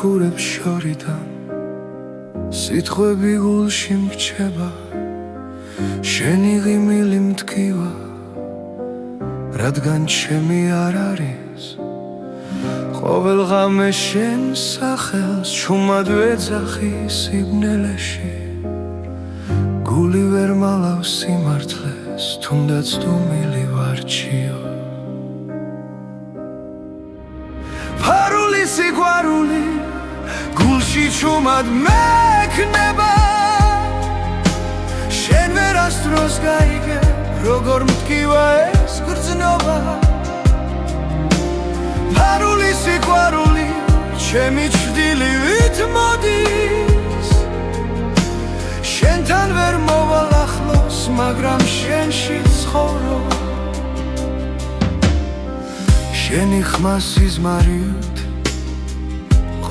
სათქმულებს შორიდან სიტყვები გულში მრჩება შენი ღიმილი მტკივა რადგან ჩემი არ არის ყოველ ღამე შენ სახელს ჩუმად ვეძახი სიბნელეში გული ვერ მალავს სიმართლეს თუნდაც დუმილი ვარჩიო ფარული სიყვარული გულში ჩუმად მექნება შენ ვერასდროს გაიგე როგორ მტკივა ეს გრძნობა ფარული სიყვარული ჩემი ჩრდილივით მოდის შენთან ვერ მოვალ ახლოს მაგრამ შენში ცხოვრობ შენი ხმა სიზმარიოდ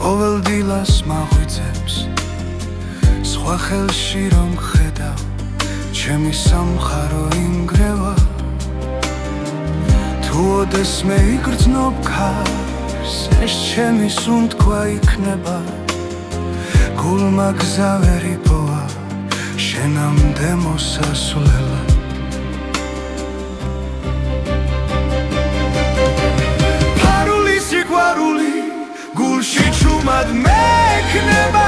ყოველ დილას მაღვიძებს სხვა ხელში რომ ხედავ ჩემი სამხარო ინგრევა თუ ოდესმე იგრძნობ ქარს ეს ჩემი სუნთქვა იქნება გულმა გზა ვერ იპოვა შენამდე მოსასვლელად ფარული სიყვარული გულში ჩუმად მექნება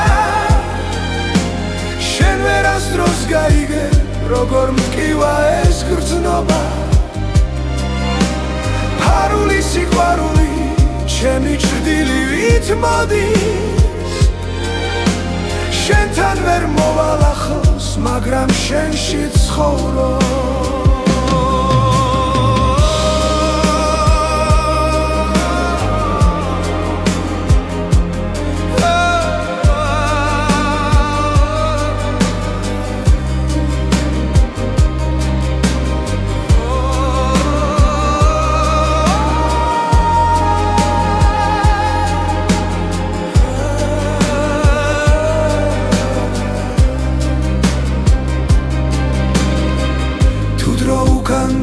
შენ ვერასდროს გაიგე როგორ მტკივა ეს გრძნობა ფარული სიყვარული ჩემი ჩრდილივით მოდის შენთან ვერ მოვალ ახლოს მაგრამ შენში ცხოვრობ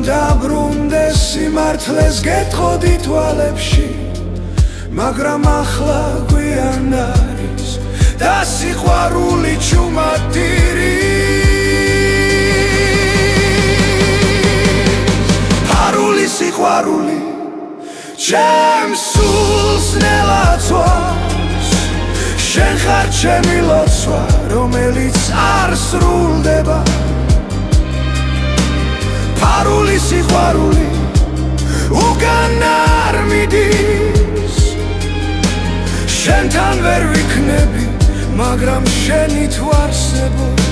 დაბრუნდეს სიმართლეს გეტყოდი თვალებში მაგრამ ახლა გვიან არის და სიყვარული ჩუმად დირის ფარული სიყვარული ჩემს სულს ნელაცვავს შენ ხარ ჩემი ლოცვა რომელიც არ სრულდება ფარული სიყვარული უკან არ მიდის შენთან ვერ ვიქნები მაგრამ შენი თუ არსებობ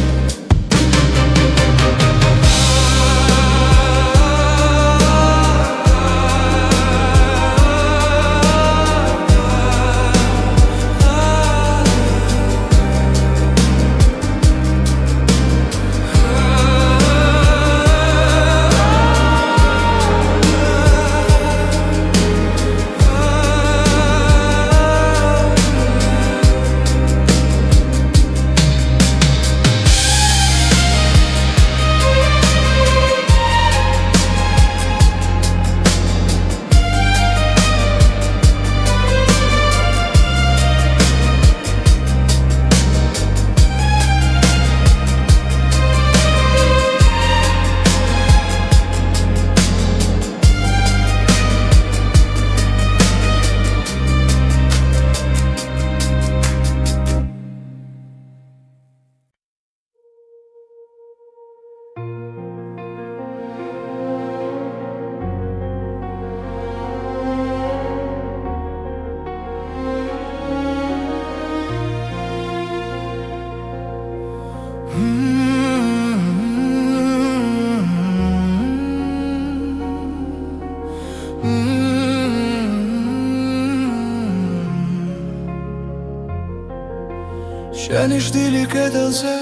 შენი ჟდილი კედელზე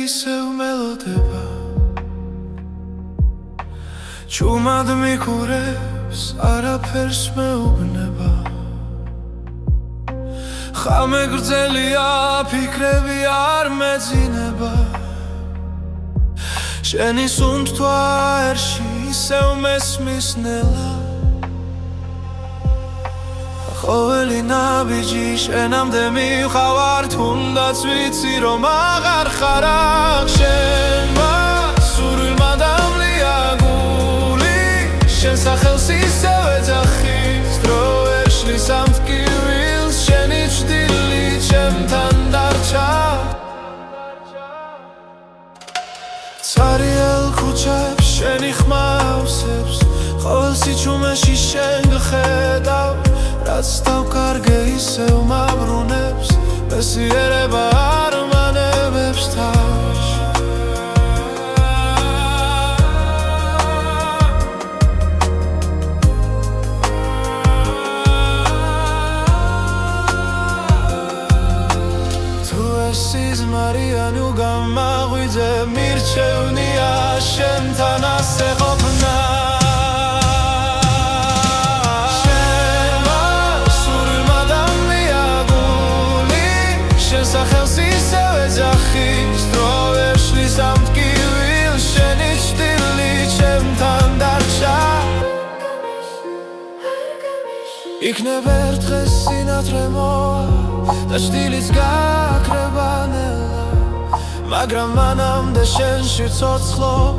ისევ მელოდება ჩუმად მიკურებს არაფერს მეუბნება ხამე გრძელია ფიქრები არ მეძინება შენი სუნთქვა ერში ისევ მესმის ნელა ყოველი ნაბიჯი შენამდე მივყავარ თუნდაც ვიცი რომ აღარ ხარ აქ შენ მასურვილმა დამლია გული შენ სახელს ისევ ეძახის დრო ვერ შლის ამ ტკივილს შენი ჭდილი ჩემთან დარჩა ცარიელ ქუჩებს შენი ხმა ავსებს ყოველ სიჩუმეში შენ გხედავ რაც დავკარგე ისევ მაბრუნებს მესიერება არ მანებებს თავს თუ ეს სიზმარია ნუ გამაღვიძე მირჩევნია შენთან ასე ყოფნა სახელს ისევ ეძახის დრო ვერ შლის ამ ტკივილს შენი ჭდილი ჩემთან დარჩა იქნებ ერთ დღეს სინათლე მოვა და ჭდილიც გაქრება ნელა მაგრამ მანამდე შენში ვცოცხლობ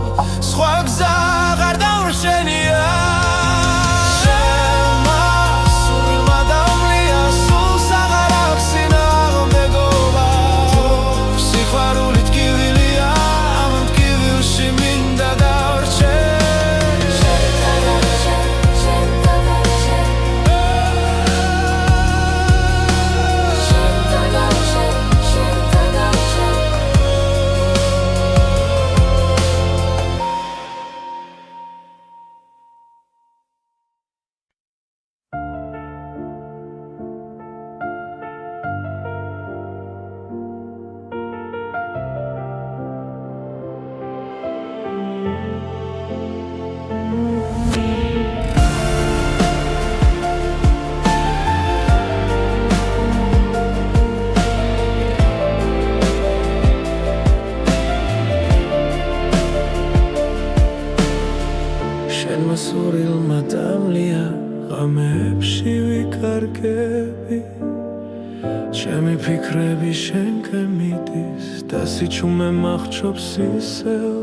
სხვა გზა აღარ დავრჩენია მასურვილმა დამლია ღამეებში ვიკარგები ჩემი ფიქრები შენკენ მიდის და სიჩუმე მახრჩობს ისევ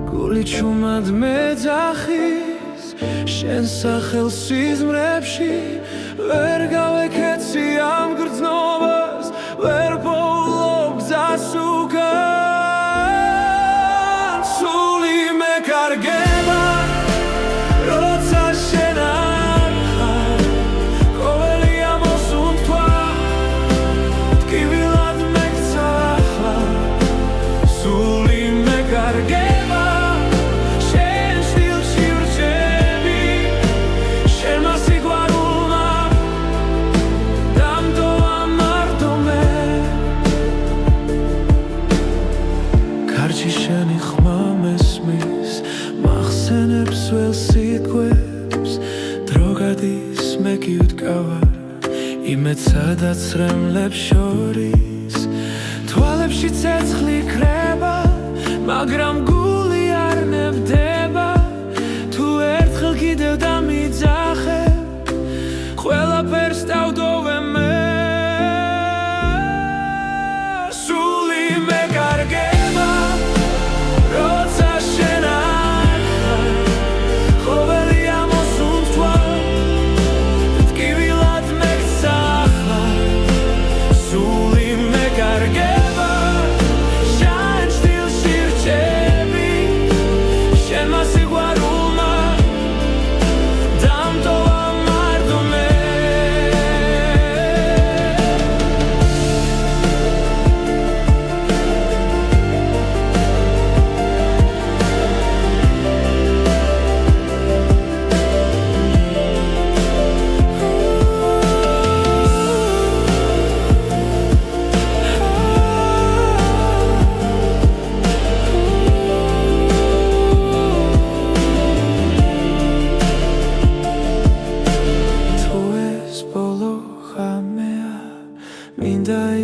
გული ჩუმად მეძახის შენ სახელს სიზმრებში ვერ გავეკეცი ამ გრძნობას ვერ პოულობ გზას უკან სული მეკარგება შენი ხმა მესმის მახსენებს ველს სიტყვებს დრო გადის მე კი ვდგავარ იმედს სადაც რემლებს შორის თვალებში ცეცხლი ქრება მაგრამ გული არ ნებდება თუ ერთხელ კიდევ დამიძახებ ყველაფერს დავდოვე მე სული მეკარგება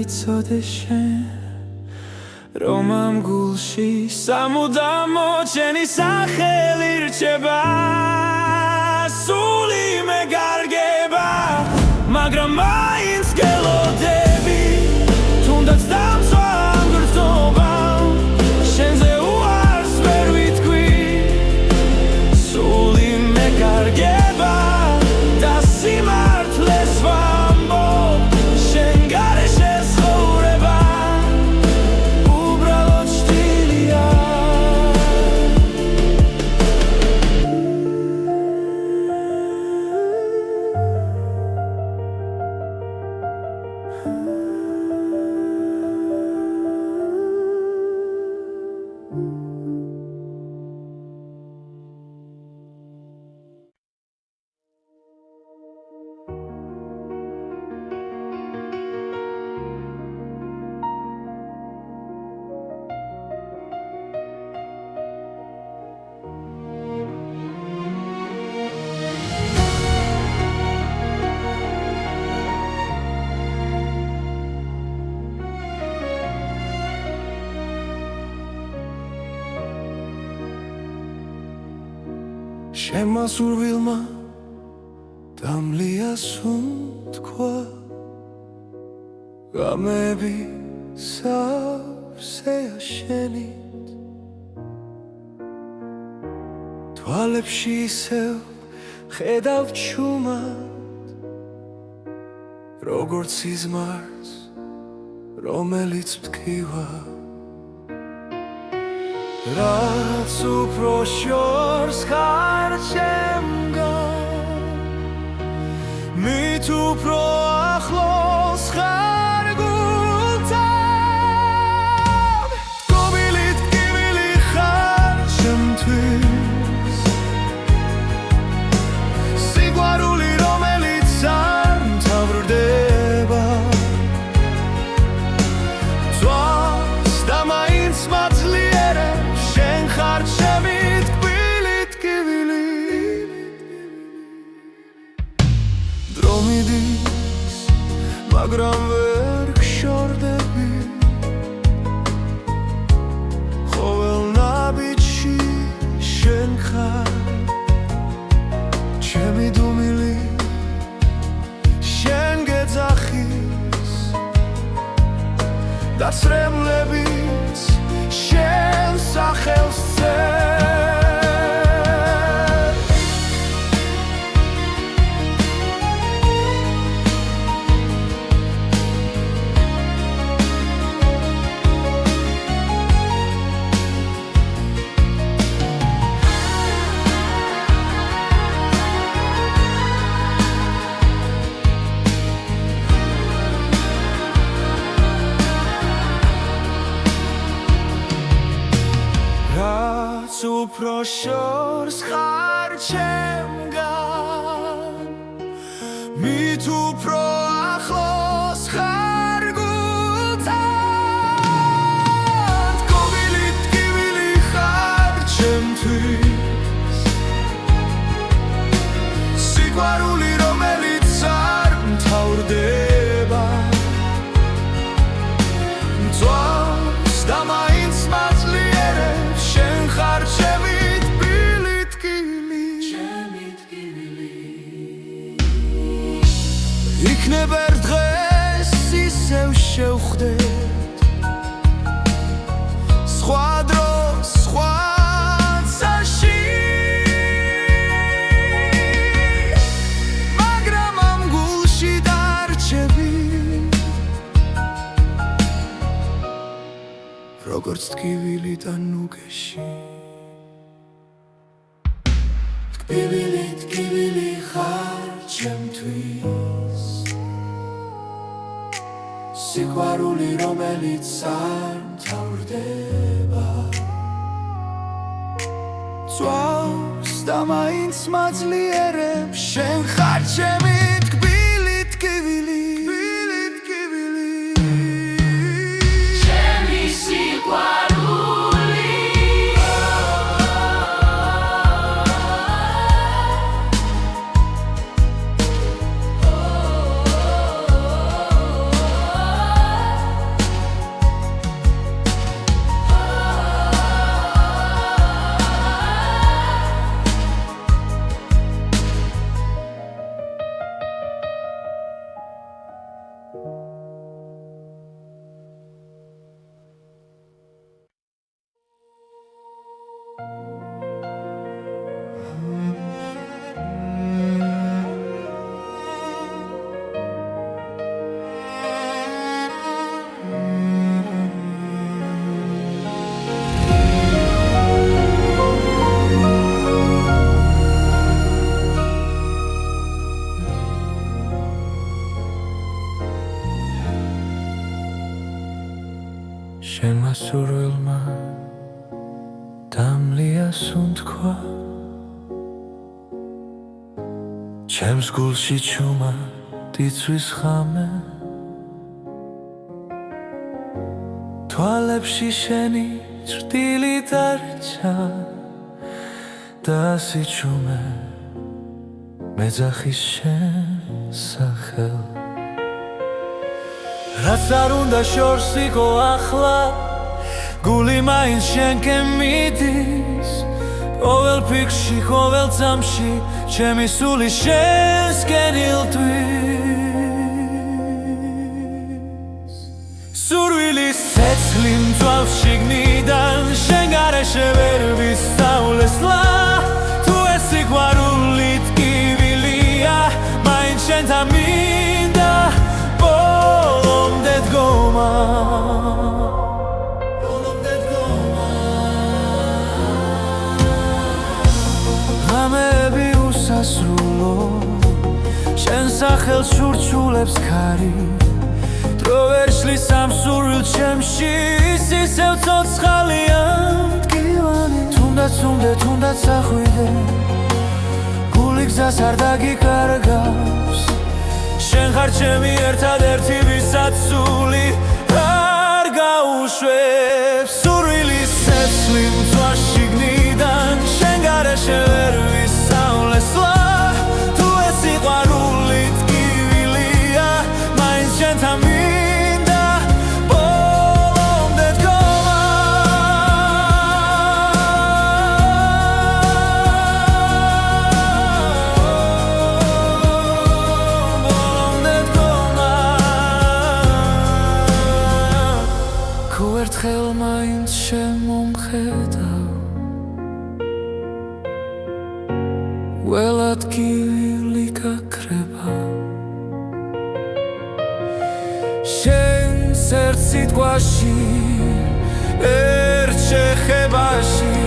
იცოდე შენ რომ ამ გულში სამუდამო ჩემი სახელი რჩება სული მეკარგება მაგრამ მაინც გელოდები თუნდაც დამცვა ამ გრძნობამ შენზე უარს ვერ ვიტყვი სული მეკარგება და სიმართლეს ვამბობ შენ გარეშე ცხოვრება უბრალოდ შტილია შემა სურვილმა დამლია სუნთქვა გამები სავსეა შენით თვალებში ისევ ხედავ ჩუმად როგორც სიზმარს რომელიც მტკივა რაც უფრო შორს ხარ ჩემგან მით უფრო ახლოს ხარ გულთან გობილით გივილი ხარ ჩემთვის სიყვარული რომელიც არ მთავრდება ძვას და მაინც მაძლიერებს შენ ხარ ჩემი თბილით გივილი დრო მიდის მაგრამ ვერ გშორდები ყოველ ნაბიჯში შენ ხარ ჩემი დუმილი შენ გეძახის და ცრემლებიც შენ სახელს რაც უფრო შორს ხარ ჩემგან მით უფრო ახლოს ხარ გულთან გობილით გივილი ხარ ჩემთვის სიყვარული რომელიც არ მთავრდება ძვას და მაინც მაძლიერებს შენ ხარ ჩემი თბილით გივილი იქნებ ერთ დღეს ისევ შევხვდეთ სხვა დროს სხვა წაში მაგრამ ამ გულში დარჩები როგორც თკივილი და ნუგეში თკივილი ხარ ჩემთვის სიყვარული რომელიც არ მთავრდება ძვას და მაინც მაძლიერებს შენ ხარ ჩემი თკბილით გივილი ჩემი სიყვარული შენმა სურვილმა დამლია სუნთქვა ჩემს გულში ჩუმა დიცვის ხამე თვალებში შენი ჭრტილი დარჩა და სიჩუმე მეძახის შენ სახელ რაც არ უნდა შორს იყო ახლა გული მაინც შენკენ მიდის ყოველ ფიქრში, ყოველ წამში ჩემი სული შენსკენ ილტვის სურვილის ცეცხლი მწვავ შიგნიდან შენ გარეშე ვერ ვისწავლესლა თუ ეს სიყვარული ტკივილია მაინც შენთან მინდა ბოლომდე დგომა ღამეები უსასრულო შენ სახელს ურჩულებს ქარი დრო ვერ შლის ამ სურვილ ჩემში ისევ ცოცხალია მტკივანი თუნდაც ახვიდე გული გზას არ დაგიკარგავს შენ ხარ ჩემი ერთადერთი ვისაც სული არ გაუშვებს სურვილის ცეცხლი მწვა შიგნიდან შენ გარეშე ვერ ვისწავლესლა თუ ეს სიყვარული ტკივილია მაინც შენთან მინდა ბოლომდე დგომა ბოლომდე დგომა თუ ერთხელ მაინც შემომხედავ ველად გივილი გაქრება შენს ერთ სიტყვაში ერთ შეხებაში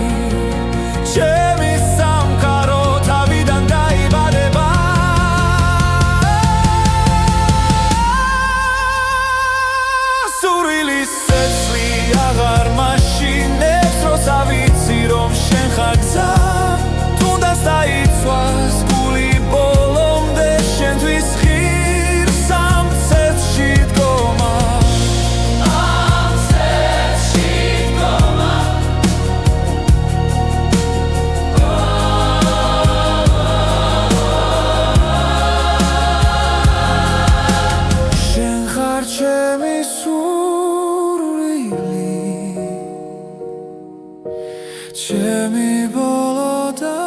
ჩემი სამყარო თავიდან დაიბადება სურვილის ცეცხლი აღარ მაშინებს როცა ვიცი რომ შენ ხარ გზა დაიცვას გული ბოლომდე შენთვის ღირს ამ ცეცხლში დგომა ამ ცეცხლში დგომა შენ ხარ ჩემი სურვილი ჩემი ბოლო და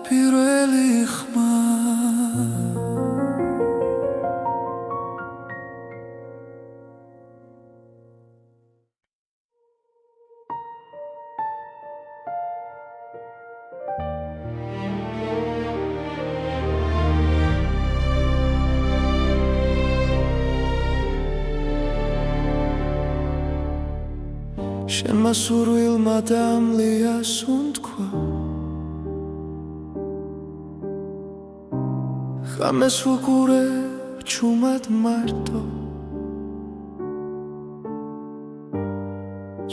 პირველი ხმა შენმა სურვილმა დამლია სუნთქვა ღამეს ვუყურებ ჩუმად მარტო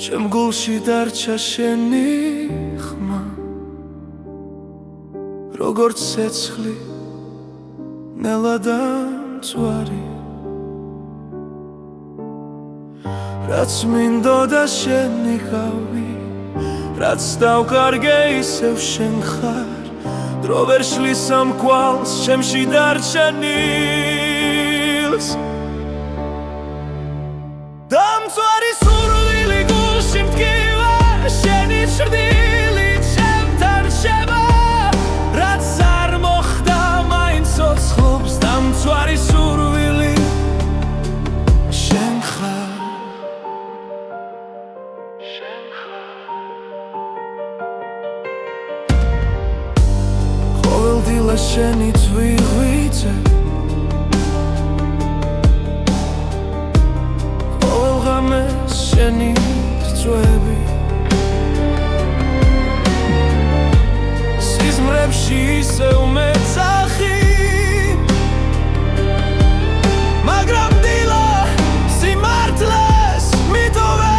ჩემ გულში დარჩა შენი ხმა როგორც ცეცხლი ნელა მწვარი რაც მინდოდა შენი ხავი რაც დავკარგე ისევ შენ ხარ დრო ვერ შლის ამ კვალს ჩემში დარჩენილს დამწვარი სურვილი გულში მტკივა შენი ჭრდილი ჩემთან რჩება რაც არ მოხდა მაინც ცოცხლობს დამწვარი სურვილი შენ ხარ დილა შენი წვიღვიძე ყოველ ღამეს შენი რწვევები სიზმრებში ისევ მეძახი მაგრამ დილა სიმართლეს მიტოვე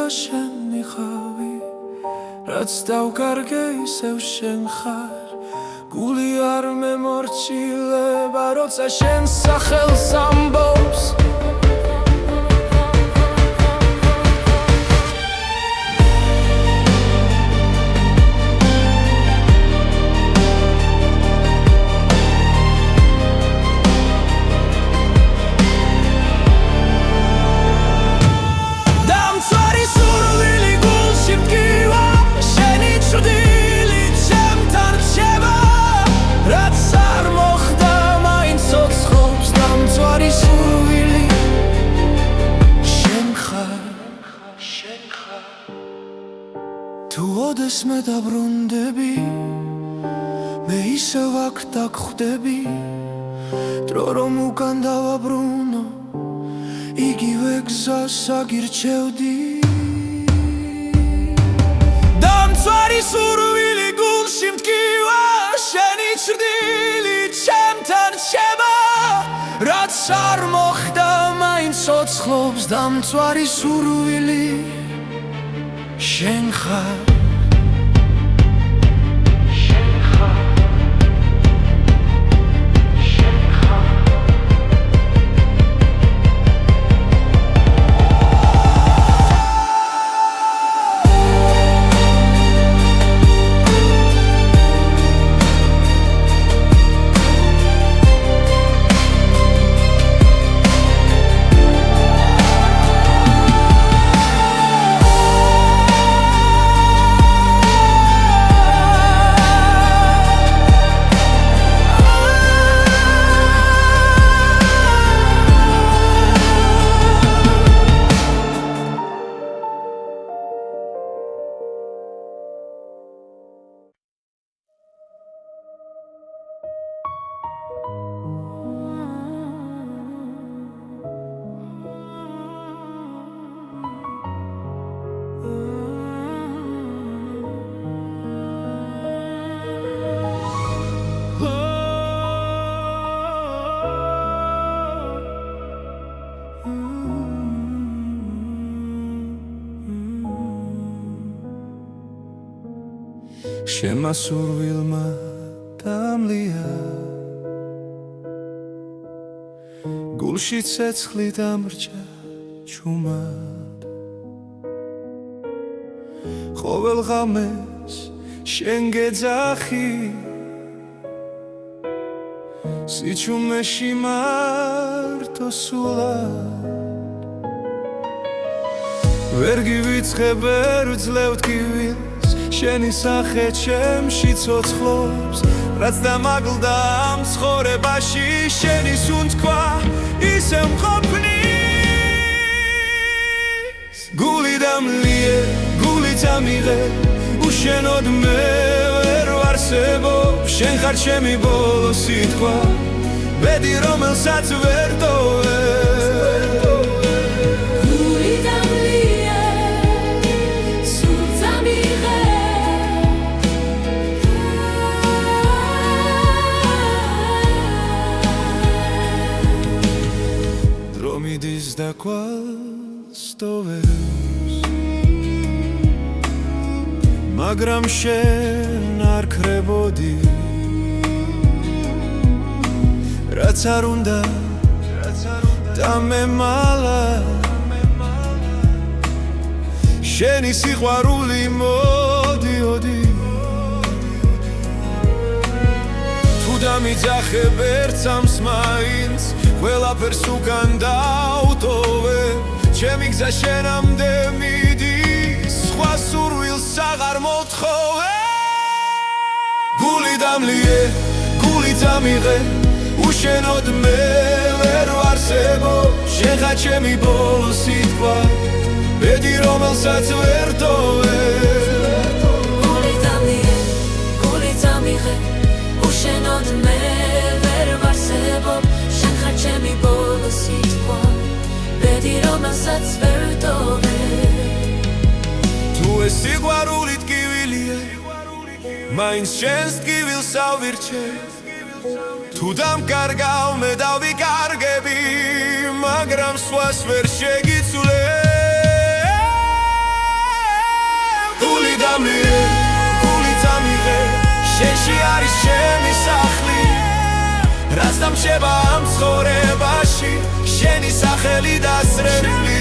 შენი ხავი რაც დავკარგე ისევ შენ ხარ გული არ მემორჩილება როცა შენ სახელს ამბობს თუ ოდესმე დაბრუნდები მე ისევ აქ დაგხვდები დრო რომ უკან დავაბრუნო იგივე გზას აგირჩევდი დამცვარი სურვილი გულში მტკივა შენი ჭრდილი ჩემთან რჩება რაც არ მოხდა მაინც ცოცხლობს დამცვარი სურვილი შენ ხარ შენმა სურვილმა დამლია გულში ცეცხლი დამრჩა ჩუმად ყოველ ღამეს შენ გეძახი სიჩუმეში მარტო სულად ვერ გივიწყებ ვერ ვძლევთ კივილს შენი სახე ჩემში ცოცხლობს რაც დამაგლდა ამ ცხოვრებაში შენი სუნთქვა ისევ მყოფნის გული დამლიე გული დამიღე უშენოდ მე ვერ ვარსებობ შენ ხარ ჩემი ბოლო სიტყვა ბედი რომელსაც ვერ ტოვებ და კვალს ტოვებს მაგრამ შენ არ ქრებოდი რაც არ უნდა დამემალა შენი სიყვარული მოდიოდი თუ დამიძახებ ერთ სამს მაინც ყველაფერს უკან დავტოვე ჩემი გზა შენამდე მიდის სხვა სურვილს აღარ მოთხოვე გული დამლიე გული დამიღე უშენოდ მე ვერ ვარსებობ შენ ხარ ჩემი ბოლო სიტყვა ბედი რომელსაც ვერ ტოვებ გული დამლიე გული დამიღე უშენოდ მე ვერ ვარსებობ ჩემი ბოლო სიტყვა ბედი რომელსაც ვერ ტოვებ თუ ეს სიყვარული ტკივილია მაინც შენს ტკივილს ავირჩევ თუ დამკარგავ მე დავიკარგები მაგრამ სხვას ვერ შეგიცვლებ დამლირე გული დამიღე შენში არის ჩემი სახლი რაც დამრჩება ამ ცხოვრებაში შენი სახელი დასრემლი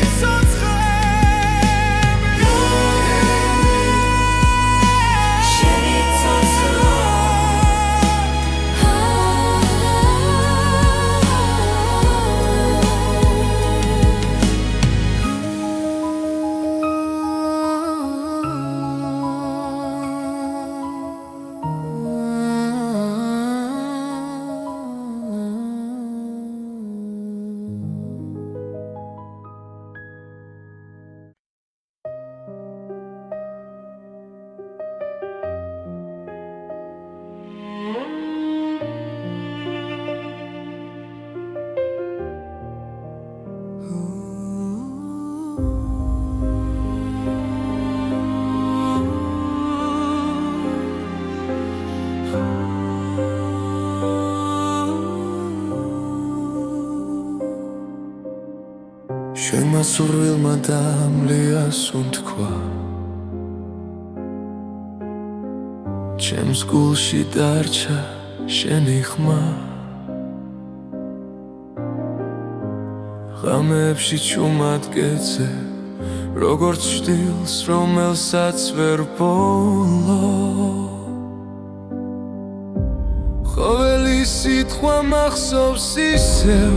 შენმა სურვილმა დამლიას უთქვა ჩემს გულში დარჩა შენი ხმა ღამეებში ჩუმადგეცე როგორც ჭდილს რომელსაც ვერ ბოლო ყოველი სიტყვა მახსოვს ისევ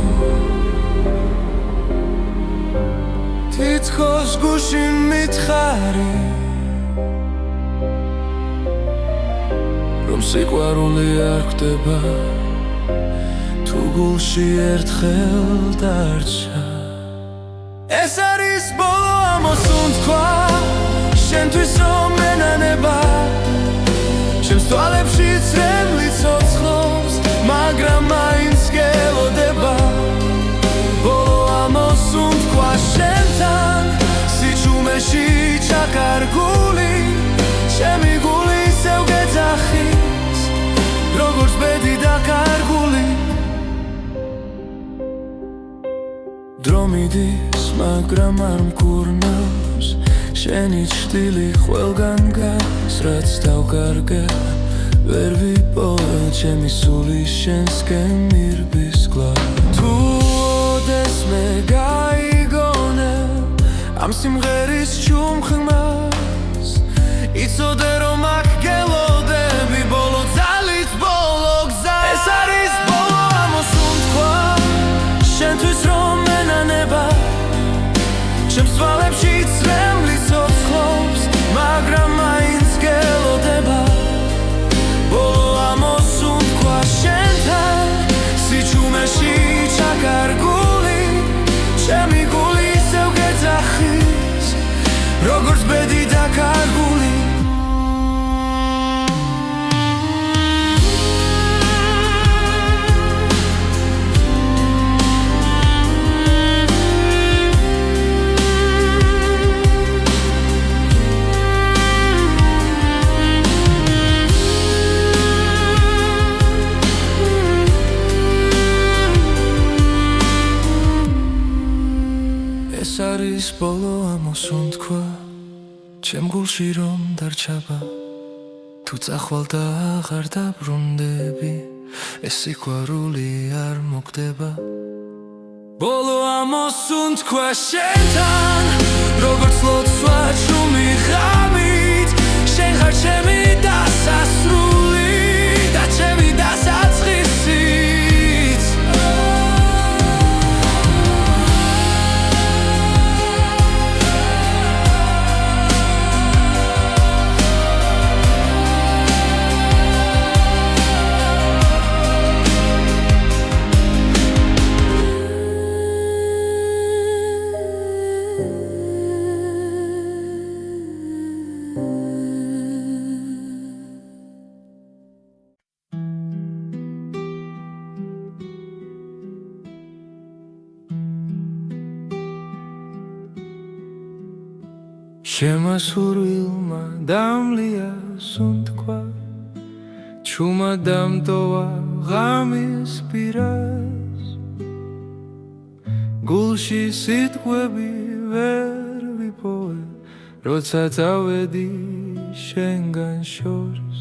თითქოს გულში მითხარი რომ სიყვარული არ ხდება თუ გულში ერთხელ დარჩა ეს არის ბოლო ამოსუნ თქვა შენთვის რომ ენანება ჩემს თვალებში წრემლი ცოცხლობს მაგრამ მაინც გელოდება ბოლო ამოსუნ თქვა შენთან სიჩუმეში ჩაკარგული ჩემი გული ისევ გეძახის როგორც ბედი დაკარგული დრო მიდის მაგრამ არ მკურნავს შენი ჭრილი ყველგან გადის რაც დავკარგე ვერ ვიპოვე ჩემი სული შენსკენ მირბის გლავ თუ ოდეს მე გაიგონე ამ სიმღერის ჩუმხმას იცოდე რომ აქ გელოდები ბოლო ძალით ბოლო გზა ეს არის ბოლო ამოსუნ თქვა შენთვის რომ ენანება ჩემს თვალებში წრემლი ცოცხლობს მაგრამ მაინც გელოდება ბოლო ამოსუნ თქვა შენთან სიჩუმეში ჩაკარგული ჩემი გული ისევ გეძახის როგორც ბედი დაკარგული ეს არის ბოლო ამოსუნ თქვა ჩემ გულში რომ დარჩება თუ წახვალ და აღარ დაბრუნდები ეს სიყვარული არ მოხდება ბოლო ამოსუნ თქვა შენთან როგორც ლოცვა ჩუმი ღამით შენ ხარ ჩემი დასასრული და ჩემი დასაწყისიც შენმა სურვილმა დამლიას უთქვა ჩუმად დამტოვა ღამის პირას გულში სიტყვები ვერ ვიპოვე როცა წავედი შენგან შორს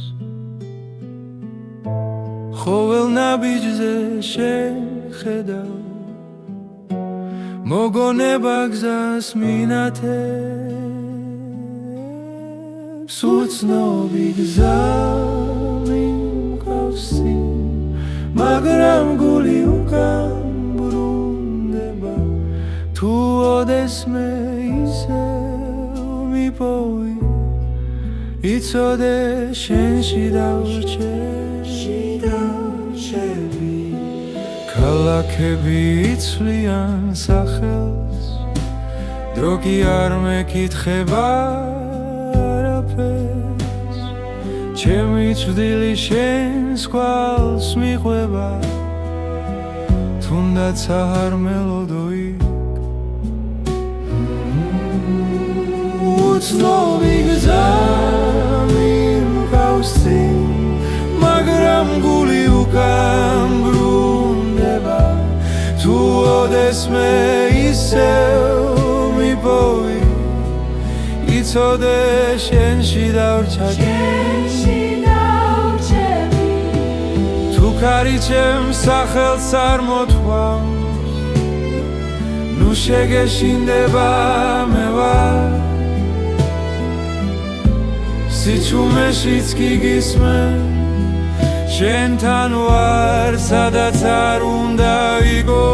ყოველ ნაბიჯზე შეხედავ მოგონება გზას მინათებს უცნობი გზა მიმყავსი მაგრამ გული უკან ბრუნდება თუ ოდესმე ისევ მიპოვი იცოდე შენში დავრჩები ქალაქები იცვლიან სახელს დრო კი არ მეკითხება არაფერს ჩემი წვდილი შენს კვალს მიყვება თუნდაც არ მელოდო იქ უცნობი გზა მიმყავსი მაგრამ გული უკან ბრუნდება თუ ოდესმე ისევ მიპოვი იცოდე შენში დავრჩები თუ ქარი ჩემს სახელს არ მოთქვამს ნუ შეგეშინდება მე ვარ სიჩუმეშიც კი გისმენ შენთან ვარ სადაც არ უნდა ვიგო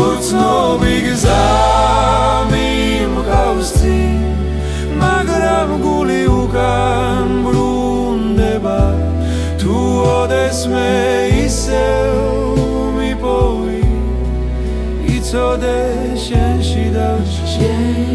უცნობი გზა მიმყავსი მაგრამ გული უკან ბრუნდება თუ ოდესმე ისევ მიპოვი იცოდე შენში დავრჩები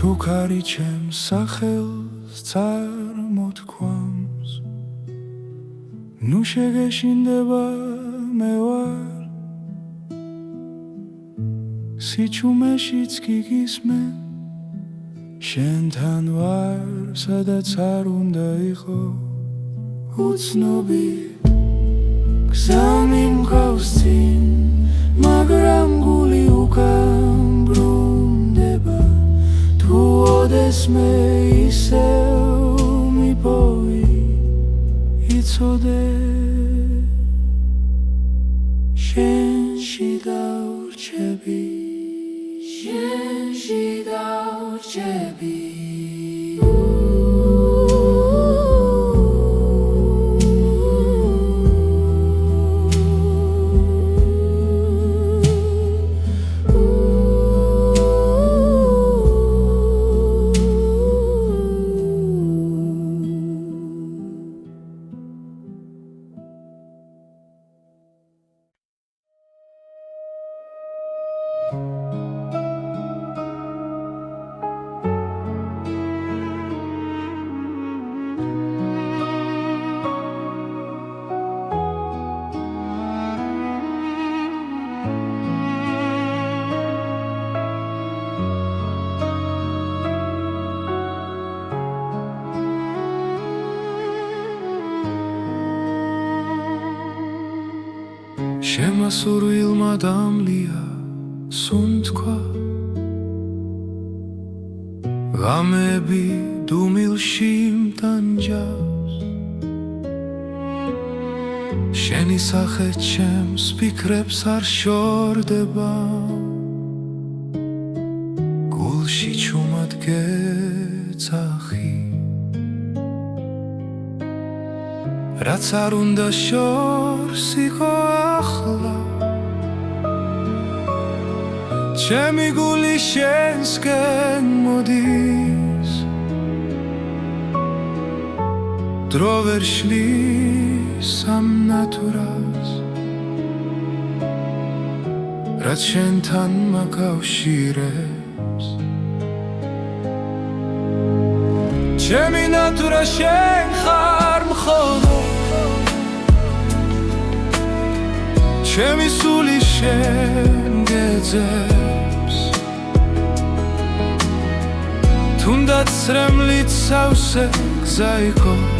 თუ ქარი ჩემს სახელს წარმოთქვამს ნუ შეგეშინდება მე ვარ სიჩუმეშიც კი გისმენ შენთან ვარ სადაც არ უნდა იყო უცნობი გზა მიმყავსი მაგრამ გული უკან ბრუნდება თუ ოდესმე ისევ მიპოვი იცოდე შენში დავრჩები შენში დავრჩები შემასურვილმა დამლია სუნთქვა ღამები დუმილში მტანჯავს შენი სახე ჩემს ფიქრებს არ შორდება გულში ჩუმად გეცახი რაც არ უნდა შორს იყო ახლა ჩემი გული შენსკენ მოდის დრო ვერ შლის ამ ნატურას რაც შენთან მაკავშირებს ჩემი ნატურა შენ ხარ მხოლოდ ჩემი სული შენ გეძებს თუნდაც რემლით სავსე გზა იყოს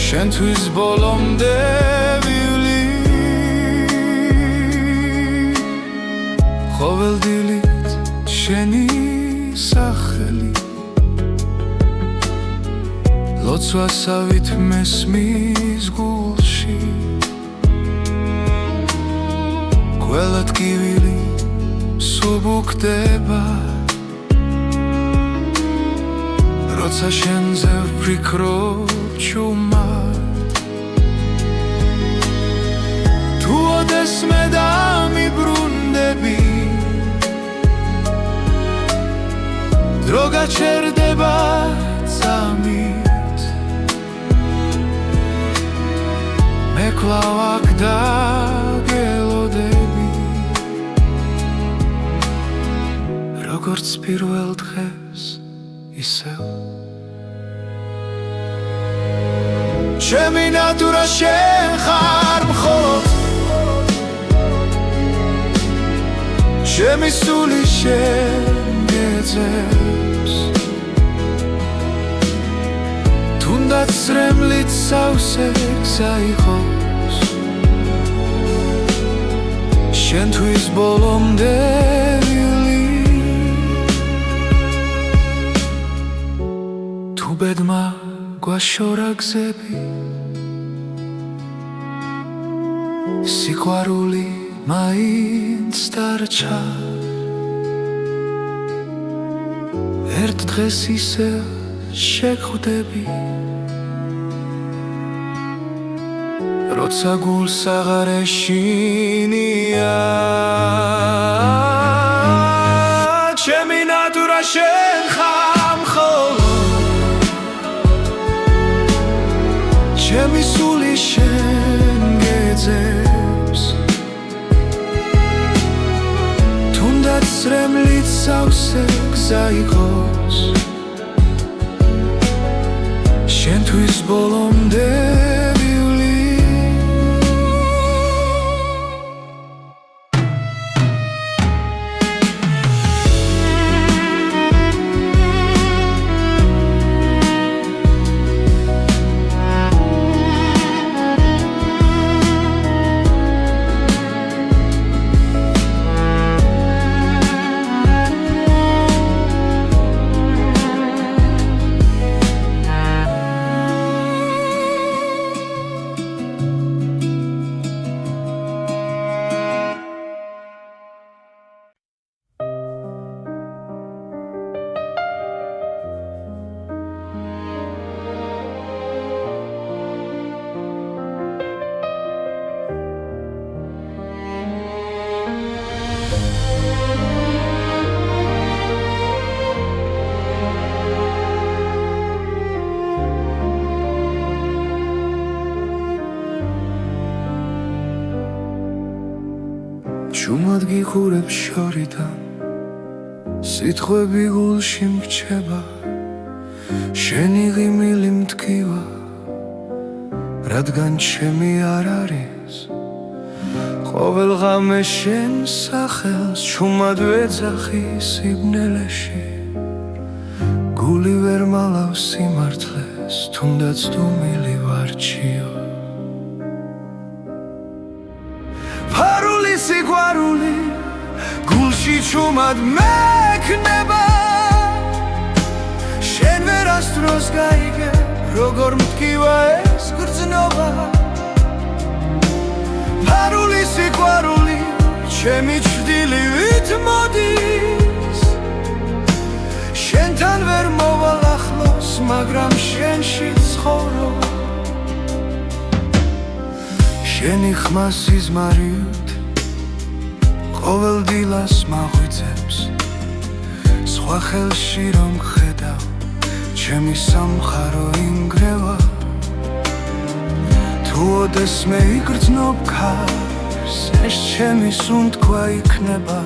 შენთვის ბოლომდე ვივლი ყოველდილით შენი სახელი ლოცვასავით მესმის გულში ყველა ტკივილი სუბუქდება როცა შენზე ვფიქრობ ჩუმად თუ ოდესმე დამიბრუნდები დრო გაჩერდება წამით მე კვლავ აქ დაგელოდები როგორც პირველ დღეს ისევ ჩემი ნატურა შენ ხარ მხოლოდ ჩემი სული შენ გეძებს თუნდაც რემლით სავსე გზა იყოს შენთვის ბოლომდე ბედმა გვაშორა გზები სიყვარული მაინც დარჩა ერთ დღეს ისევ შეგხვდები როცა გულს აღარ ეშინია ჩემი ნატურა შენ ხარ მხოლოდ ჩემი სული შენ გეძებს თუნდაც რემლით სავსე გზა იყოს შენთვის ბოლომდე ვივლი ჩუმად გიხურებ შორიდან სიტყვები გულში მრჩება შენი ღიმილი მტკივა რადგან ჩემი არ არის ყოველ ღამე შენ სახელს ჩუმად ვეძახი სიბნელეში გული ვერ მალავს სიმართლეს თუნდაც დუმილი ვარჩიო სიყვარული გულში ჩუმად მექნება შენ ვერასდროს გაიგე როგორ მტკივა ეს გრძნობა ფარული სიყვარული ჩემი ჩრდილივით მოდის შენთან ვერ მოვალ ახლოს მაგრამ შენში ცხოვრობ შენი ხმა სიზმარით ყოველ დილას მაღვიძებს სხვა ხელში რომ ხედავ ჩემი სამხარო ინგრევა თუ ოდეს მე იგრძნობ ქარს ეს ჩემი სუნთქვა იქნება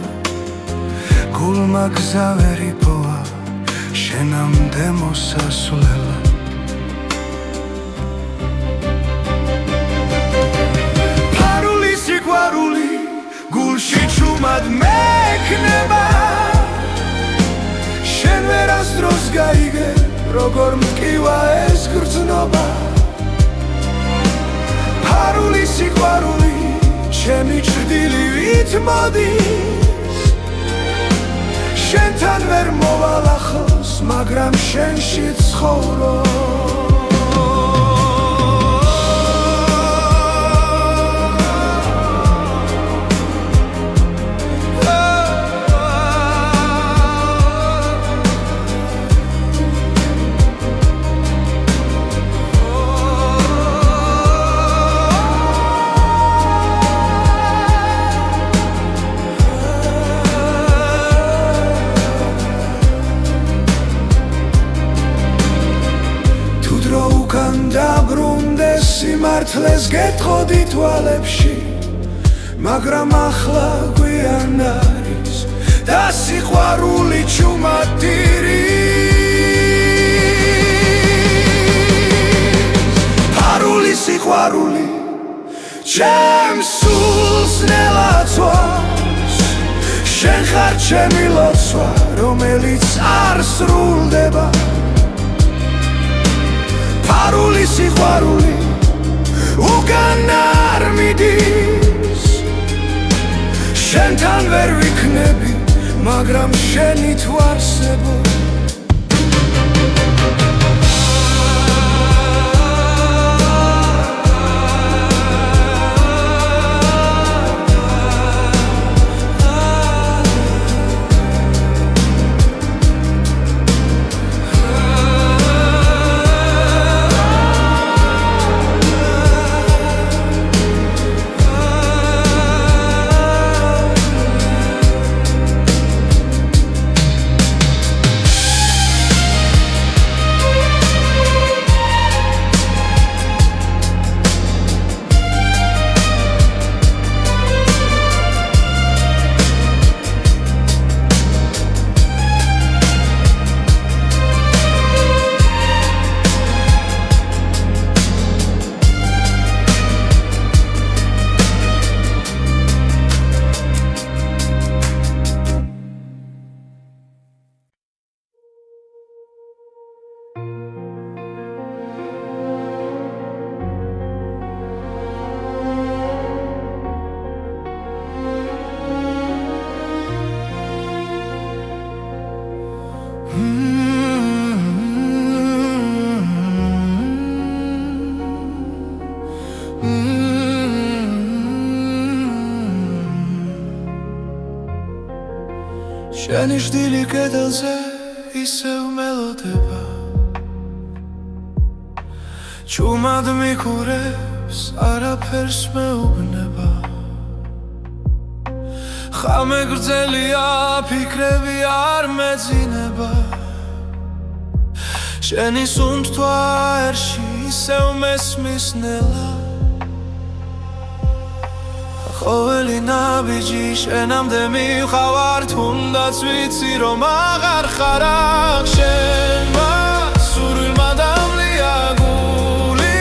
გულმა გზა ვერ იპოვა შენამდე მოსასვლელა ფარული სიყვარული გულში ჩუმად მექნება შენ ვერასდროს გაიგე როგორ მტკივა ეს გრძნობა ფარული სიყვარული ჩემი ჭრდილივით მოდის შენთან ვერ მოვალ ახლოს მაგრამ შენში ცხოვრობ დაბრუნდეს სიმართლეს გეტყოდი თვალებში მაგრამ ახლა გვიან არის და სიყვარული ჩუმადირის ფარული სიყვარული ჩემს სულს ნელაცვავს შენ ხარ ჩემი ლოცვა რომელიც არ სრულდება ფარული სიყვარული უკან არ მიდის შენთან ვერ ვიქნები მაგრამ შენი თუ არსებობ შენი ჟდილი კედელზე ისევ მელოდება ჩუმად მიქურებს არაფერს მეუბნება ხამე გრძელია ფიქრები არ მეძინება შენი სუნთქვა ერში ისევ მესმის ნელა ყოველი ნაბიჯი შენამდე მივხავარ თუნდაც ვიცი რომ აღარ ხარ აქ შენმა სურვილმა დამლია გული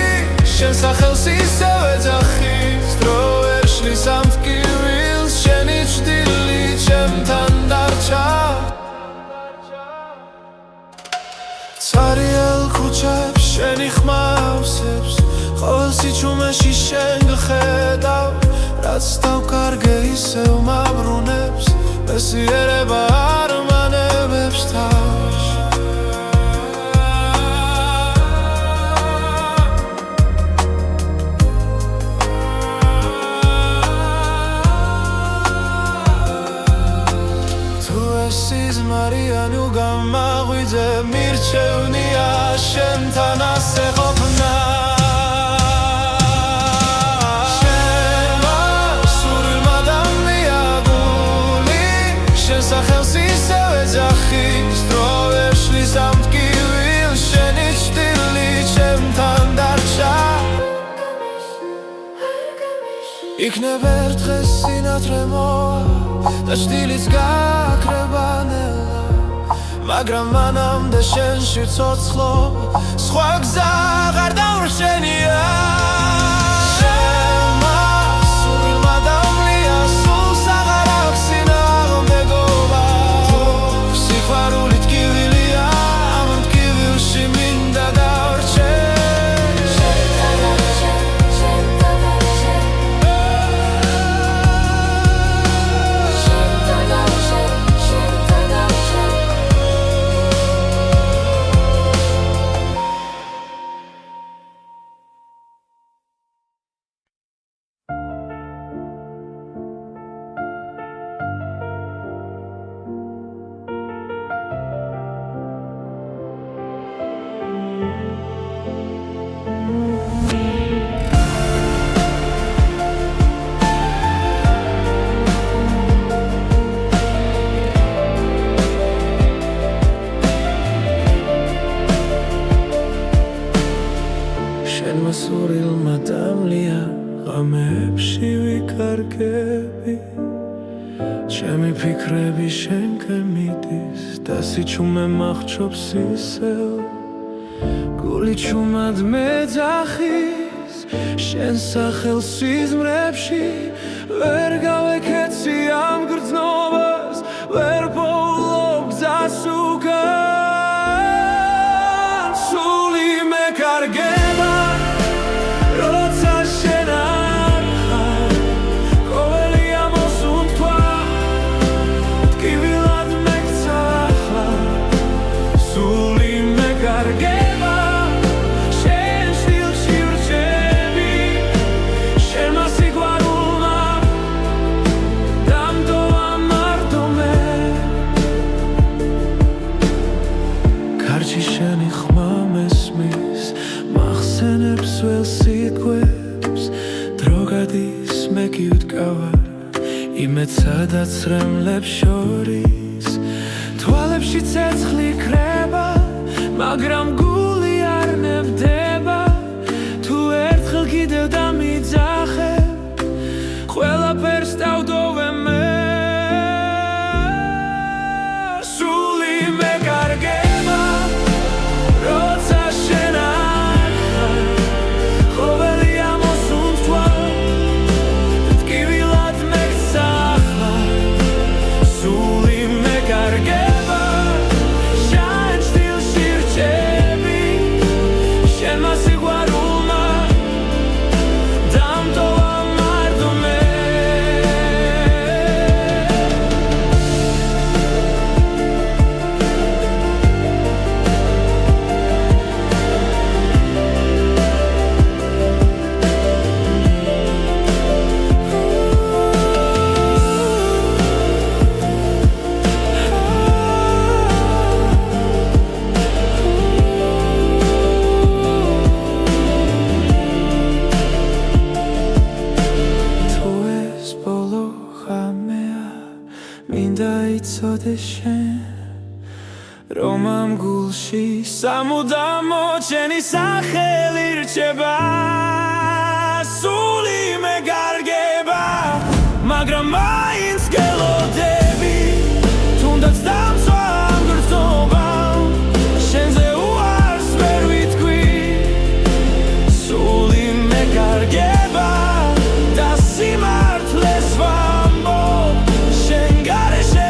შენ სახელს ისევ ეძახის დრო ვერ შლის ამ ტკივილს შენი ჭრილი ჩემთან დარჩა ცარიელ ქუჩებს შენი ხმა ავსებს ყოველ სიჩუმეში შენ გხედავ რაც დავკარგე ისევ მაბრუნებს მესიერება არ მანებებს თავს თუ ეს სიზმარიანი უგამაღვიძე მირჩევნია შენთან ასე ყოფნა სახელს ისევ ეძახის დრო ვერ შლის ამ ტკივილს იქნებ ერთხელ სინათლე მოვა და შტილიც გაქრება ნელა, მაგრამ მანამდე შენში ვცოცხლობ, სხვა გზა აღარ დავრჩენია. სურილმა დამლია ღამეებში ვიკარგები, ჩემი ფიქრები შენკენ მიდის და სიჩუმე მახრობს ისევ, გული ჩუმად მეძახის შენ სახელს სიზმრებში, ვერ გავეკეცი ამ გრძნობას, ვერ პოულობ გზას უკან, სული მეკარგება იმეც სადაც რემლებს შორის, თვალებში ცეცხლი ქრება, მაგრამ გული არ ნებდება, თუ ერთხელ კიდევ დამიძახებ, ყველაფერს დავდოვე მე. სული მეკარგება, როცა შენ არ ხარ, ყოველი ამოსუნთქვა რომ ამ გულში სამუდამო ჩემი სახელი რჩება, სული მეკარგება, მაგრამ მაინც გელოდები, თუნდაც დამცვა ამ გრძნობამ, შენზე უარს ვერ ვიტყვი, სული მეკარგება და სიმართლეს ვამბობ, შენ გარეშე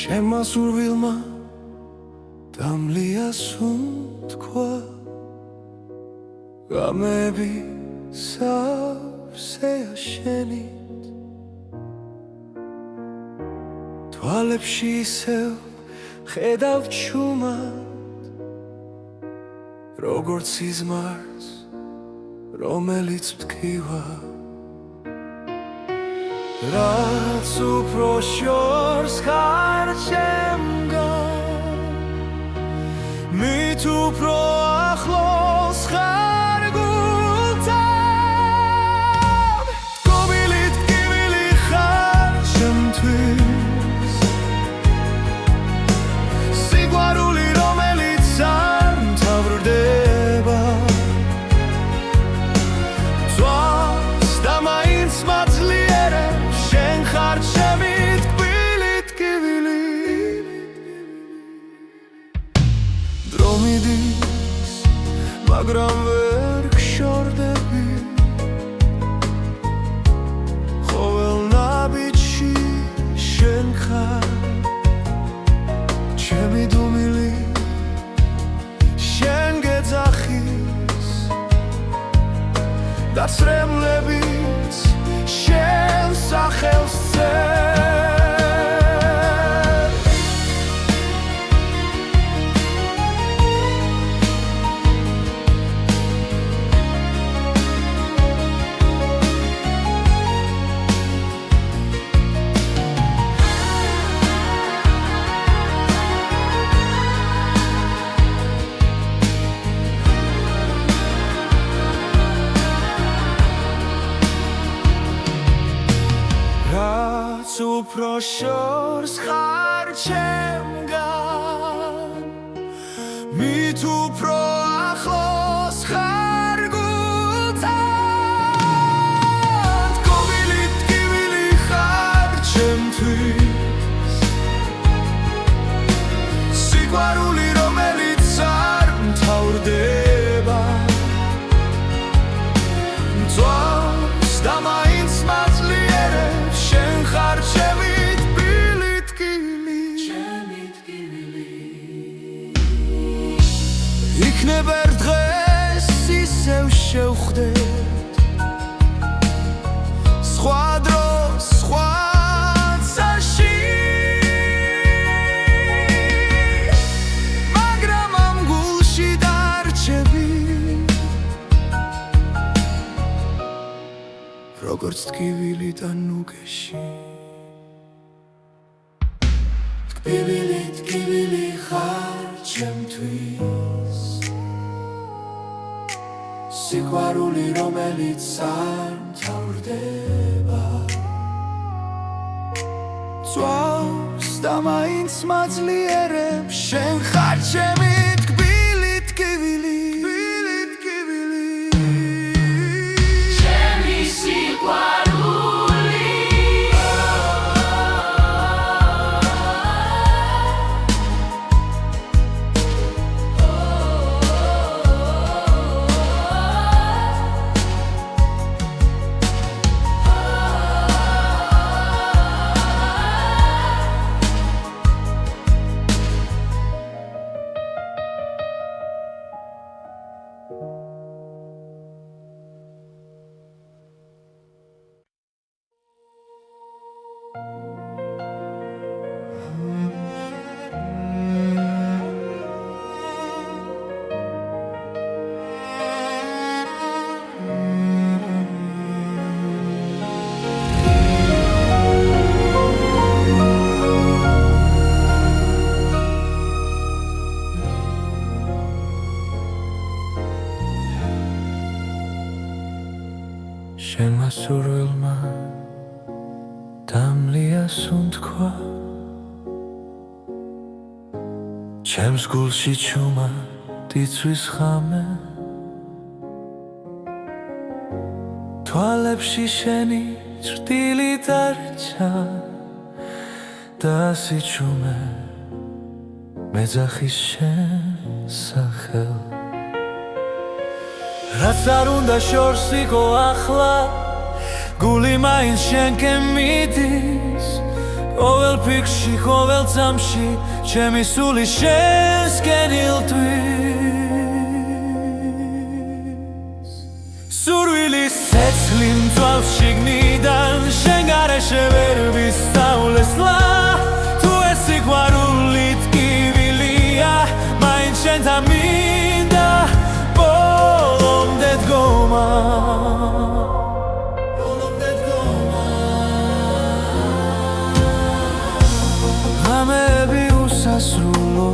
შემასურვილმა დამლია სუნთქვა გამები სავსეა შენით თვალებში ისევ ხედავ ჩუმად როგორც სიზმარს რომელიც მტკივა რაც უფრო შორს ხარ ჩემგან მით უფრო ახლოს ხარ გულთან გობილით ტკივილი ხარ ჩემთვის სიყვარული რომელიც არ მთავრდება ძვავს და მაინც მაძლიერებს შენ ხარ ჩემი ტკბილი ტკივილი დრო მიდის მაგრამ ვერ გშორდები ყოველ ნაბიჯში შენ ხარ ჩემი დუმილი შენ გეძახის და ცრემლებიც შენ სახელს წერს რაც უფრო შორს ხარ ჩემგან მით უფრო ახლოს ხარ გულთან გობილი ტკივილი ხარ ჩემთვის სიყვარული რომელიც არ მთავრდება ძვავს და მაინც მაძლიერებს შენ ხარ ჩემი ტკბილი ტკივილი იქნებ ერთ დღეს ისევ შევხვდეთ სხვა დროს სხვა წაში მაგრამ ამ გულში დარჩები როგორც ტკივილი და ნუგეში ტკბილი ტკივილი ხარ ჩემთვის სიყვარული რომელიც არ მთავრდება ძვავს და მაინც მაძლიერებს შენ ხარ ჩემი ტკბილი ტკივილი შენმა სურვილმა დამლია სუნთქვა ჩემს გულში ჩუმად იცვის ხამე თვალებში შენი ჭრტილი დარჩა და სიჩუმე მეძახის შენ სახელს რაც არ უნდა შორს იყო ახლა გული მაინც შენკენ მიდის ყოველ ფიქრში, ყოველ წამში ჩემი სული შენსკენ ილტვის სურვილის ცეცხლი მწვავ შიგნიდან შენ გარეშე ვერ ვისწავლესლა თუ ეს სიყვარული ტკივილია მაინც შენთან მინდა ბოლომდე დგომა ღამეები უსასრულო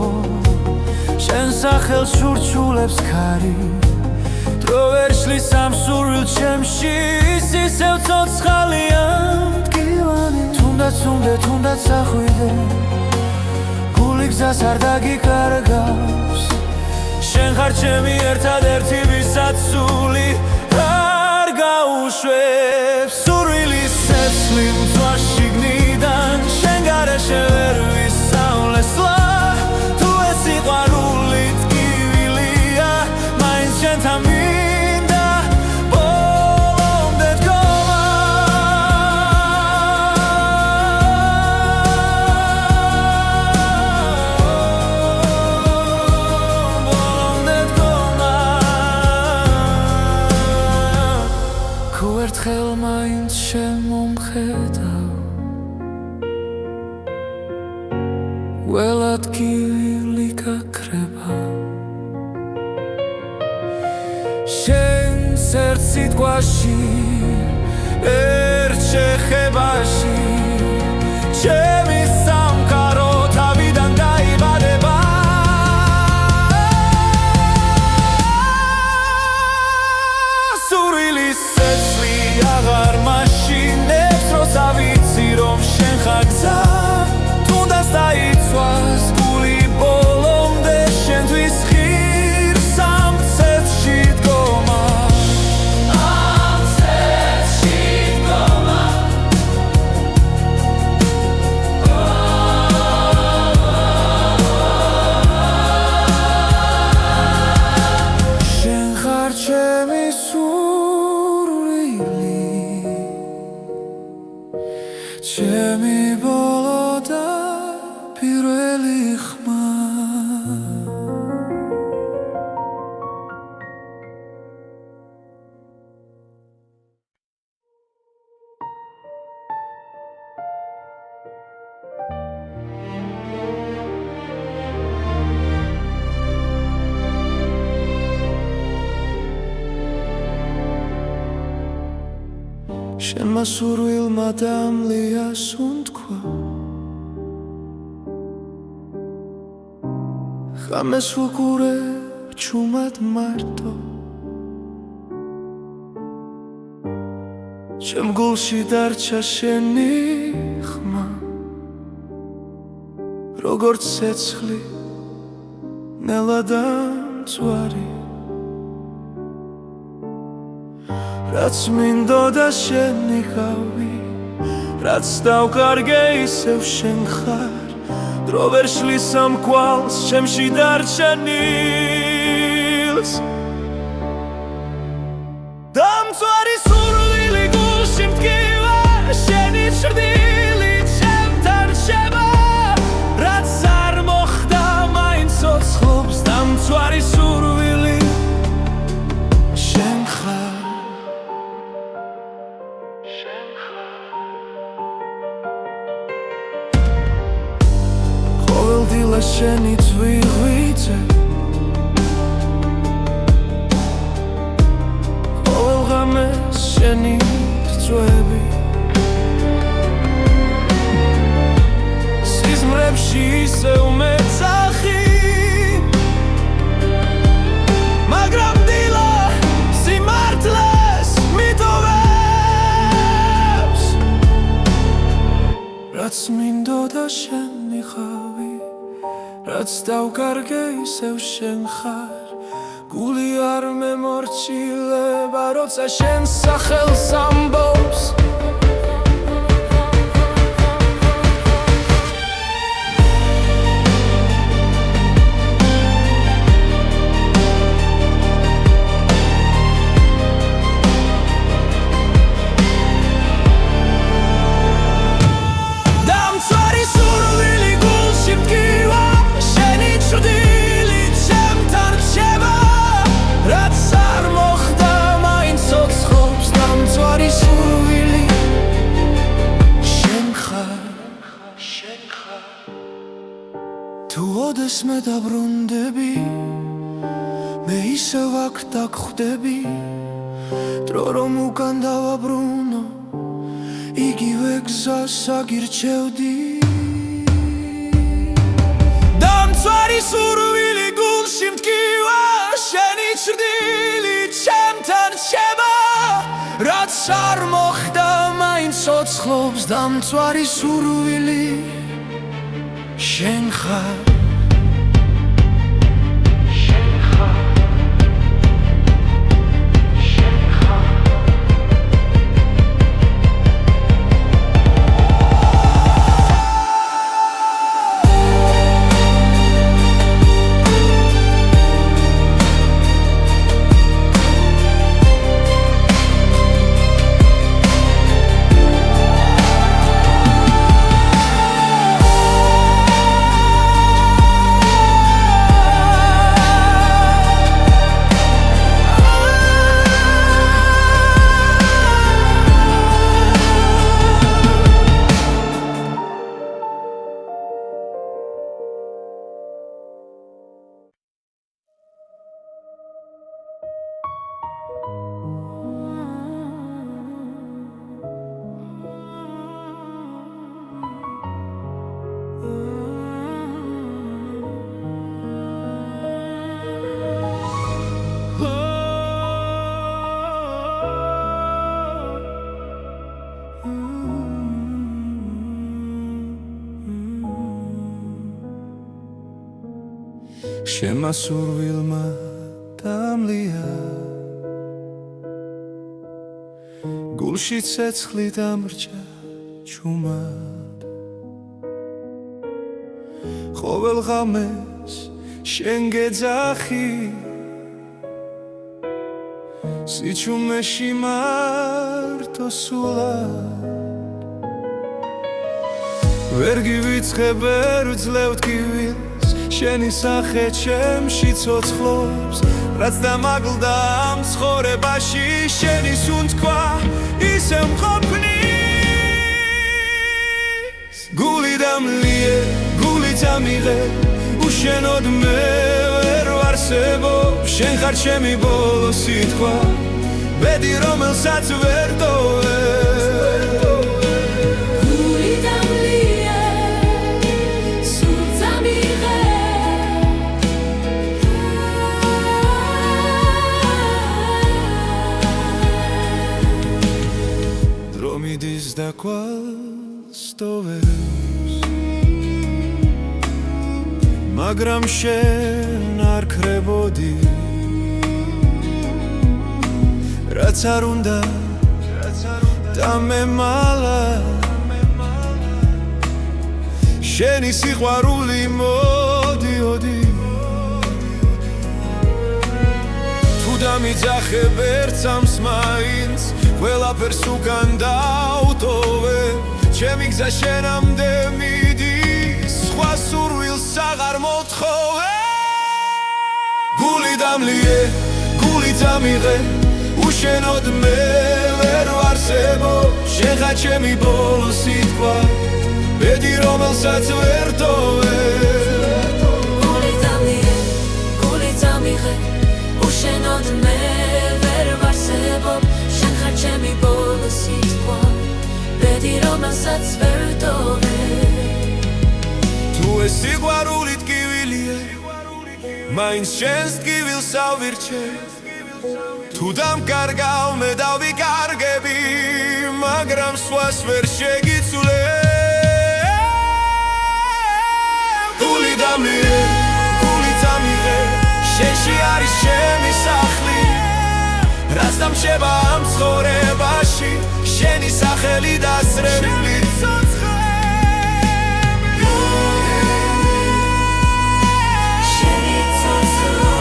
შენ სახელს ურჩულებს ქარი დრო ვერ შლის ამ სურვილ ჩემში ის ისევ ცოცხალია მტკივანი თუნდაც ახვიდე გული გზას არ დაგიკარგავს შენ ხარ ჩემი ერთადერთი ვისაც სული არ გაუშვებს სურვილის ცეცხლი მწვავ შიგნიდან შენ გარეშე ვერ ვისწავლესლა თუ ეს სიყვარული ტკივილია მაინც შენთან მინდა ბოლომდე დგომა ბოლომდე დგომა თუ ერთხელ მაინც შემომხედავ ველად გივილი გაქრება შენს ერთ სიტყვაში ერთ შეხებაში ჩემი სამყარო თავიდან დაიბადება სურვილის ცეცხლი აღარ მაშინებს როცა ვიცი რომ შენ ხარ გზა დაიცვას გული ბოლომდე შენთვის ღირს ამ ცეცხლში დგომა ამ ცეცხლში დგომა შენ ხარ ჩემი სურვილი ჩემი ბოლო და პირველი ხმა შენმა სურვილმა დამლია სუნთქვა ღამეს ვუყურებ ჩუმად მარტო ჩემ გულში დარჩა შენი ხმა როგორც ცეცხლი ნელადამწვარი რაც მინდოდა შენი ხავი რაც დავკარგე ისევ შენ ხარ დრო ვერ შლის ამ კვალს ჩემში დარჩენილს დამწვარი სურვილი გულში მტკივა შენი ჭრდილი ჩემთან რჩება რაც არ მოხდა მაინც ცოცხლობს დამწვარი სურვილი შენ ხარ დილა შენი ძვირღვიძე ყოველ ღამეს შენი რწვევები სიზმრებში ისევ მეძახი მაგრამ დილა სიმართლეს მიტოვებს რაც მინდოდა შენი ხავი რაც დავკარგე ისევ შენ ხარ გული არ მემორჩილება როცა შენ სახელს ამბობს დამწვარი დღეს მე დაბრუნდები მე ისევ აქ დაგხვდები დრო რომ უკან დავაბრუნო იგივე გზას აგირჩევდი დამცვარი სურვილი გულში მტკივა შენი ჭრდილი ჩემთან რჩება რაც არ მოხდა მაინც ცოცხლობს დამცვარი სურვილი შენ ხარ შენმა სურვილმა დამლია გულში ცეცხლი დამრჩა ჩუმად ყოველ ღამეს შენ გეძახი სიჩუმეში მარტო სულად ვერ გივიწყებ ვერ ვძლევ ტკივილს შენი სახე ჩემში ცოცხლობს რაც დამაგლდა ამ ცხოვრებაში შენი სუნთქვა ისევ მყოფნის გული დამლიე გული დამიღე უშენოდ მე ვერ ვარსებობ შენ ხარ ჩემი ბოლო სიტყვა ბედი რომელსაც ვერ ტოვე მიდის და კვალს ტოვებს მაგრამ შენ არ ქრებოდი რაც არ უნდა დამემალა შენი სიყვარული მოდიოდი თუ დამიძახებ ერთ სამს მაინც ყველაფერს უკან დავტოვე ჩემი გზა შენამდე მიდის სხვა სურვილს აღარ მოთხოვე გული დამლიე გული დამიღე უშენოდ მე ვერ ვარსებობ შენ ხარ ჩემი ბოლო სიტყვა ბედი რომელსაც ვერ ტოვე გული დამლიე გული დამიღე უშენოდ მე ვერ ვარსებობ ჩემი ბოლო სიტყვა ბედი რომელსაც ვერ ტოვე თუ ეს სიყვარული ტკივილია მაინც შენს ტკივილს ავირჩევ თუ დამკარგავ მე დავიკარგები მაგრამ სხვას ვერ შეგიცვლებ გული დამლიე გული დამიღე შენში არის ჩემი სახლი რაც დამრჩება ამ ცხოვრებაში შენი სახელი დასრებული შენი ცოცხლობა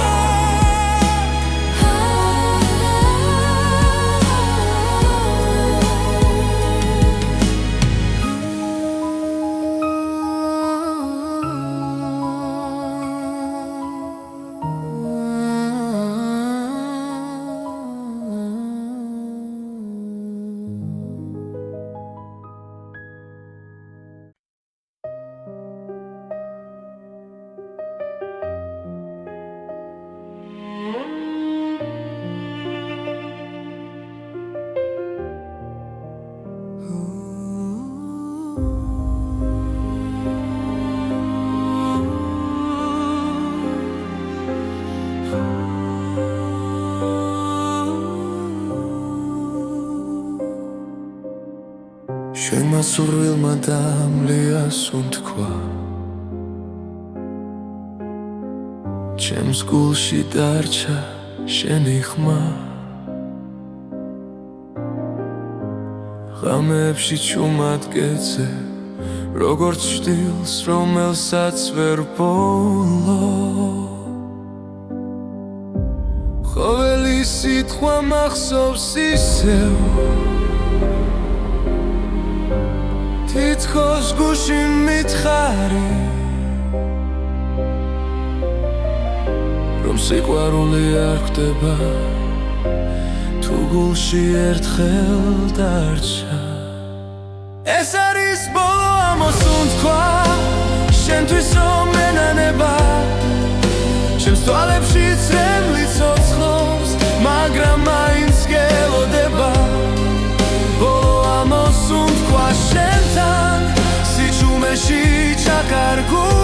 ჩვენმა სურვილმა დამლიას უთქვა ჩემს გულში დარჩა შენი ხმა ღამეებში ჩუმად გეძე როგორც ჭდილს რომელსაც ვერ ბოლო ყოველი სიტყვა მახსოვს ისევ თითქოს გულში მითხარი რომ სიყვარული არ ხვდება თუ გულში ერთხელ დარჩა ეს არის ბოლო ამოსუნთქვა შენთვის რომ ენანება ჩემს თვალებში